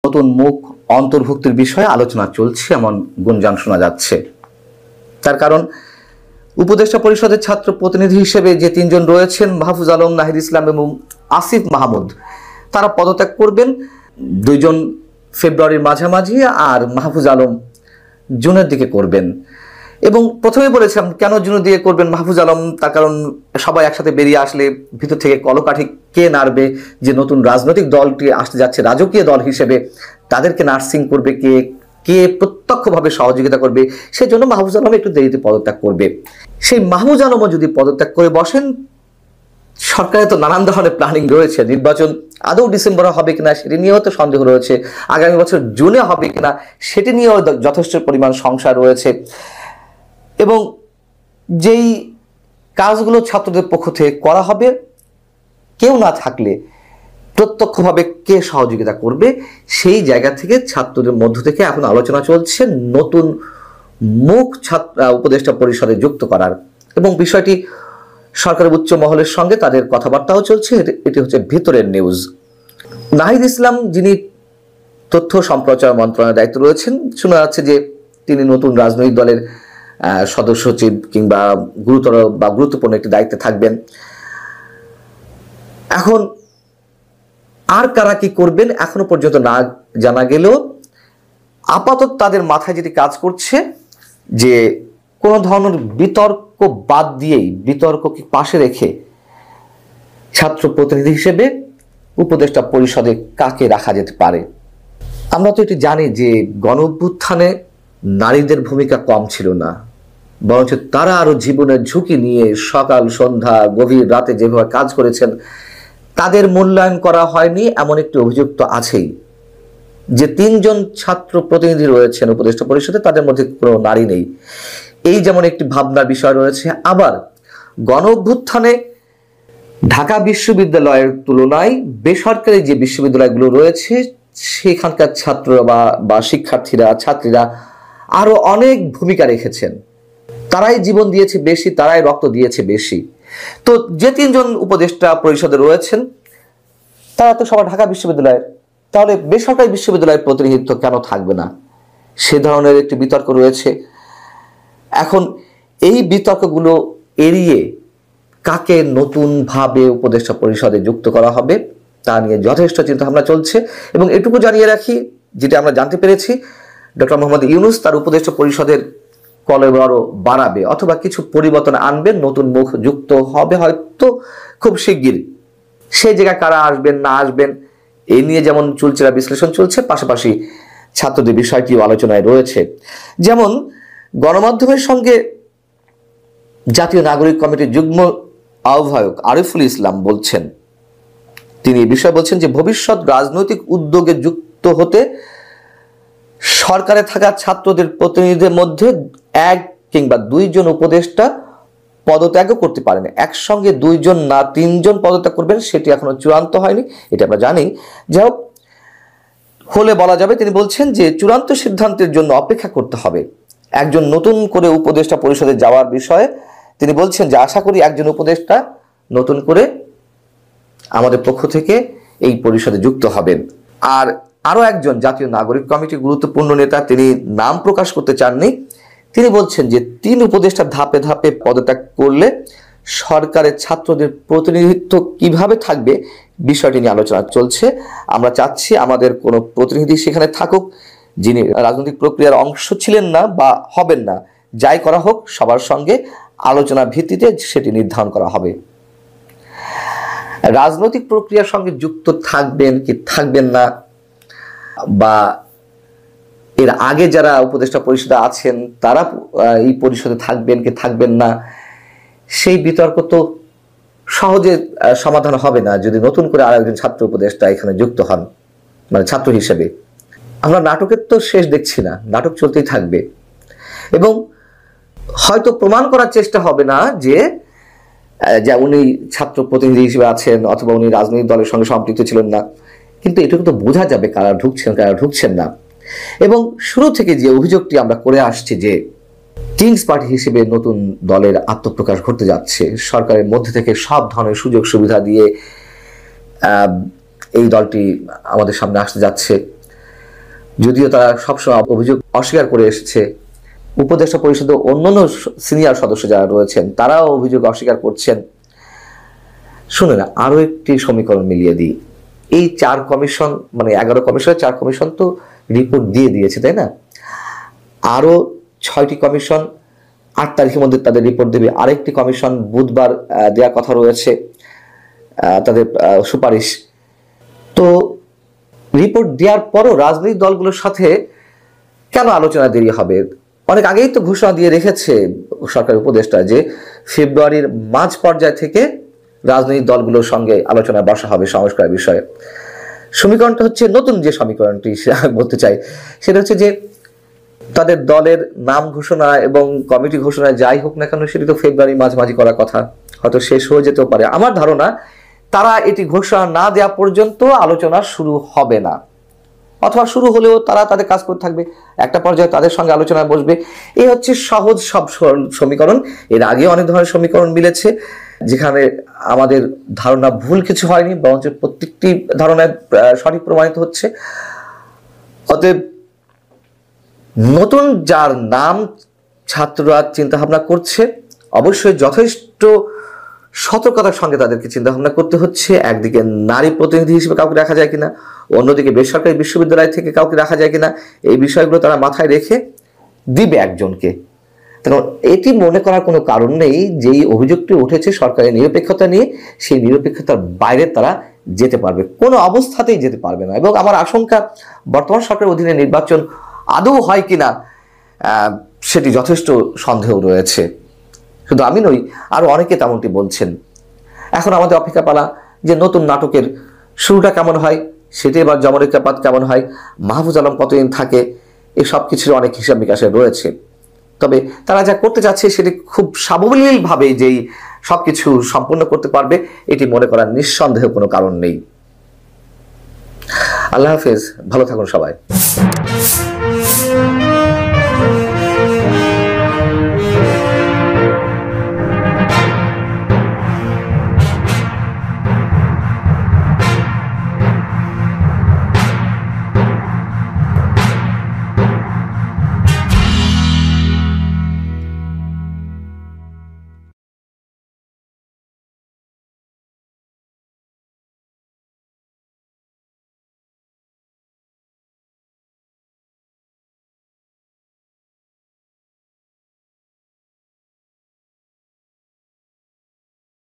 নতুন মুখ অন্তর্ভুক্তির বিষয়ে আলোচনা চলছে এমন গুঞ্জন শোনা যাচ্ছে। তার কারণ উপদেষ্টা পরিষদের ছাত্র প্রতিনিধি হিসেবে যে তিনজন রয়েছেন, মাহফুজ আলম, নাহিদ ইসলাম এবং আসিফ মাহমুদ, তারা পদত্যাগ করবেন। দুইজন ফেব্রুয়ারির মাঝামাঝি আর মাহফুজ আলম জুনের দিকে করবেন। এবং প্রথমে বলেছিলাম কেন জুনের দিকে করবেন মাহফুজ আলম, তার কারণ সবাই একসাথে বেরিয়ে আসলে ভিতর থেকে কলকাঠি কে নাড়বে, যে নতুন রাজনৈতিক দলটি আসতে যাচ্ছে রাজকীয় দল হিসেবে, তাদেরকে নার্সিং করবে কে, কে প্রত্যক্ষভাবে সহযোগিতা করবে, সেজন্য মাহফুজ আলম একটু দেরিতে পদত্যাগ করবে। সেই মাহফুজ আলমও যদি পদত্যাগ করে বসেন, সরকারের তো নানান ধরনের প্ল্যানিং রয়েছে। নির্বাচন আদৌ ডিসেম্বরে হবে কিনা সেটি নিয়েও তো সন্দেহ রয়েছে, আগামী বছর জুনে হবে কিনা সেটি নিয়েও যথেষ্ট পরিমাণ সংশয় রয়েছে। এবং যেই কাজগুলো ছাত্রদের পক্ষ থেকে করা হবে, কেউ না থাকলে প্রত্যক্ষভাবে কে সহযোগিতা করবে, সেই জায়গা থেকে ছাত্রদের মধ্য থেকে এখন আলোচনা চলছে নতুন মুখ উপদেষ্টা পরিষদে যুক্ত করার। এবং বিষয়টি সরকারের উচ্চ মহলের সঙ্গে তাদের কথাবার্তাও চলছে। এটি হচ্ছে ভিতরের নিউজ। নাহিদ ইসলাম, যিনি তথ্য সম্প্রচার মন্ত্রণালয়ের দায়িত্ব রয়েছেন, শোনা যাচ্ছে যে তিনি নতুন রাজনৈতিক দলের সদস্য সচিব কিংবা গুরুতর বা গুরুত্বপূর্ণ একটি দায়িত্বে থাকবেন। এখন আর কারা কি করবেন এখনো পর্যন্ত না জানা গেলেও আপাতত তাদের মাথায় যেটি কাজ করছে যে কোনো ধরনের বিতর্ক বাদ দিয়েই, বিতর্ককে পাশে রেখে ছাত্র প্রতিনিধি হিসেবে উপদেষ্টা পরিষদে কাকে রাখা যেতে পারে। আমরা তো এটি জানি যে গণঅভ্যুত্থানে নারীদের ভূমিকা কম ছিল না, বরঞ্চ তারা আরো জীবনের ঝুঁকি নিয়ে সকাল সন্ধ্যা গভীর রাতে যেভাবে কাজ করেছেন, তাদের মূল্যায়ন করা হয়নি এমন একটি অভিযোগ তো আছেই। যে তিনজন ছাত্র প্রতিনিধি রয়েছেন উপদেষ্টা পরিষদে, তাদের মধ্যে কোনো নারী নেই, এই যেমন একটি ভাবনার বিষয় রয়েছে। আবার গণঅভ্যুত্থানে ঢাকা বিশ্ববিদ্যালয়ের তুলনায় বেসরকারি যে বিশ্ববিদ্যালয়গুলো রয়েছে, সেখানকার ছাত্ররা বা শিক্ষার্থীরা, ছাত্রীরা আরো অনেক ভূমিকা রেখেছেন। তারাই জীবন দিয়েছে বেশি, তারাই রক্ত দিয়েছে বেশি। তো যে তিনজন উপদেষ্টা পরিষদে রয়েছেন তারা তো সবাই ঢাকা বিশ্ববিদ্যালয়ের, তাহলে বেসরকারি বিশ্ববিদ্যালয়ের প্রতিনিধিত্ব কেন থাকবে না? সে ধরনের একটি বিতর্ক রয়েছে। এখন এই বিতর্কগুলো এড়িয়ে কাকে নতুনভাবে উপদেষ্টা পরিষদে যুক্ত করা হবে তা নিয়ে যথেষ্ট চিন্তাভাবনা চলছে। এবং এটুকু জানিয়ে রাখি, যেটা আমরা জানতে পেরেছি, ডক্টর মোহাম্মদ ইউনূস তার উপদেষ্টা পরিষদের কলেবর বাড়াবে অথবা কিছু পরিবর্তন আনবেন, নতুন মুখ যুক্ত হবে হয়তো খুব শিগগির। সেই জায়গায় কারা আসবেন না আসবেন এই নিয়ে যেমন চুলচেরা বিশ্লেষণ চলছে, পাশাপাশি ছাত্রদের বিষয়টিও আলোচনায় রয়েছে। যেমন গণমাধ্যমের সঙ্গে জাতীয় নাগরিক কমিটির যুগ্ম আহ্বায়ক আরিফুল ইসলাম বলছেন, তিনি এই বিষয়ে বলছেন যে ভবিষ্যৎ রাজনৈতিক উদ্যোগে যুক্ত হতে সরকারে থাকা ছাত্রদের প্রতিনিধিদের মধ্যে এক কিংবা দুইজন উপদেষ্টা পদত্যাগও করতে পারেন। একসঙ্গে দুইজন না তিনজন পদত্যাগ করবেন সেটি এখনো চূড়ান্ত হয়নি, এটা আমরা জানি। যাই হোক, হলে বলা যাবে। তিনি বলছেন যে চূড়ান্ত সিদ্ধান্তের জন্য অপেক্ষা করতে হবে। একজন নতুন করে উপদেষ্টা পরিষদে যাওয়ার বিষয়ে তিনি বলছেন যে আশা করি একজন উপদেষ্টা নতুন করে আমাদের পক্ষ থেকে এই পরিষদে যুক্ত হবেন। আর আরো একজন জাতীয় নাগরিক কমিটির গুরুত্বপূর্ণ নেতা, তিনি নাম প্রকাশ করতে চাননি, তিনি বলছেন যে তিন উপদেষ্টা ধাপে ধাপে পদত্যাগ করলে সরকারের ছাত্রদের প্রতিনিধিত্ব কিভাবে থাকবে বিষয়টি নিয়ে আলোচনা চলছে। আমরা চাচ্ছি আমাদের কোনো প্রতিনিধি সেখানে থাকুক যিনি রাজনৈতিক প্রক্রিয়ার অংশ ছিলেন না বা হবেন না। যাই করা হোক সবার সঙ্গে আলোচনা ভিত্তিতে সেটি নির্ধারণ করা হবে। রাজনৈতিক প্রক্রিয়ার সঙ্গে যুক্ত থাকবেন কি থাকবেন না, বা এর আগে যারা উপদেষ্টা পরিষদে আছেন তারা এই পরিষদে থাকবেন কি থাকবেন না, সেই বিতর্ক তো সহজে সমাধান হবে না যদি নতুন করে আরেকজন ছাত্র উপদেষ্টা এখানে যুক্ত হন, মানে ছাত্র হিসেবে। আমরা নাটকের তো শেষ দেখছি না, নাটক চলতেই থাকবে। এবং হয়তো প্রমাণ করার চেষ্টা হবে না যে উনি ছাত্র প্রতিনিধি হিসেবে আছেন অথবা উনি রাজনৈতিক দলের সঙ্গে সম্পৃক্ত ছিলেন না, কিন্তু এটুকু তো বোঝা যাবে কারা ঢুকছেন কারা ঢুকছেন না। এবং শুরু থেকে যে অভিযোগটি আমরা করে আসছি যে কিংস পার্টি হিসেবে নতুন দলের আত্মপ্রকাশ ঘটতে যাচ্ছে, সরকারের মধ্যে থেকে সব ধরনের সুযোগ সুবিধা দিয়ে এই দলটি আমাদের সামনে আসতে যাচ্ছে, যদিও তারা সবসময় অভিযোগ অস্বীকার করে এসেছে। উপদেষ্টা পরিষদে অন্যান্য সিনিয়র সদস্য যারা রয়েছেন তারাও অভিযোগ অস্বীকার করছেন। শুনুন, আরো একটি সমীকরণ মিলিয়ে দিই। এই 4 কমিশন, মানে 11 কমিশনের 4 কমিশন তো রিপোর্ট দিয়ে দিয়েছে, তাই না? আরো 6টি কমিশন 8 তারিখের মধ্যে তাদের রিপোর্ট দেবে। আরেকটি কমিশন বুধবার দেওয়ার কথা রয়েছে তাদের সুপারিশ। তো রিপোর্ট দেওয়ার পরও রাজনৈতিক দলগুলোর সাথে কেন আলোচনা দেরি হবে? অনেক আগেই তো ঘোষণা দিয়ে রেখেছে সরকারি উপদেষ্টা যে ফেব্রুয়ারির মাঝ পর্যায় থেকে রাজনৈতিক দলগুলোর সঙ্গে আলোচনায় বসা হবে সংস্কারের বিষয়ে। সমীকরণটা হচ্ছে, নতুন যে সমীকরণটি বলতে চাই সেটা হচ্ছে যে তাদের দলের নাম ঘোষণা এবং কমিটি ঘোষণা যাই হোক না কেন সেটি তো ফেব্রুয়ারি মাঝামাঝি করার কথা, হয়তো শেষ হয়ে যেতেও পারে। আমার ধারণা তারা এটি ঘোষণা না দেওয়া পর্যন্ত আলোচনা শুরু হবে না, অথবা শুরু হলেও তারা তাদের কাজ করতে থাকবে, একটা পর্যায়ে তাদের সঙ্গে আলোচনায় বসবে। এই হচ্ছে সহজ সব সমীকরণ। এর আগে অনেক ধরনের সমীকরণ মিলেছে যেখানে আমাদের ধারণা ভুল কিছু হয়নি, বরঞ্চ প্রত্যেকটি ধারণায় সঠিক প্রমাণিত হচ্ছে। অতএব নতুন যার নাম ছাত্ররা চিন্তা ভাবনা করছে, অবশ্যই যথেষ্ট সতর্কতার সঙ্গে তাদেরকে চিন্তা ভাবনা করতে হচ্ছে। একদিকে নারী প্রতিনিধি হিসেবে কাউকে রাখা যায় কিনা, অন্যদিকে বেসরকারি বিশ্ববিদ্যালয় থেকে কাউকে রাখা যায় কিনা, এই বিষয়গুলো তারা মাথায় রেখে দিবে একজনকে। কারণ এটি মনে করার কোনো কারণ নেই যেই অভিযোগটি উঠেছে সরকারের নিরপেক্ষতা নিয়ে, সেই নিরপেক্ষতার বাইরে তারা যেতে পারবে, কোনো অবস্থাতেই যেতে পারবে না। এবং আমার আশঙ্কা বর্তমান সরকারের অধীনে নির্বাচন আদৌ হয় কিনা সেটি যথেষ্ট সন্দেহ রয়েছে। শুধু আমি নই, আরো অনেকে তেমনটি বলছেন। এখন আমাদের অপেক্ষা পালা যে নতুন নাটকের শুরুটা কেমন হয়, সেটি এবার জমরেখাপাত কেমন হয়, মাহফুজ আলম কতদিন থাকে, এই সব কিছুর অনেক হিসাব নিকাশে রয়েছে। তবে তারা যা করতে যাচ্ছে সেটি খুব সাবলীলভাবে যেই সবকিছু সম্পূর্ণ করতে পারবে এটি মনে করার নিঃসন্দেহ কোনো কারণ নেই। আল্লাহ হাফেজ, ভালো থাকুন সবাই।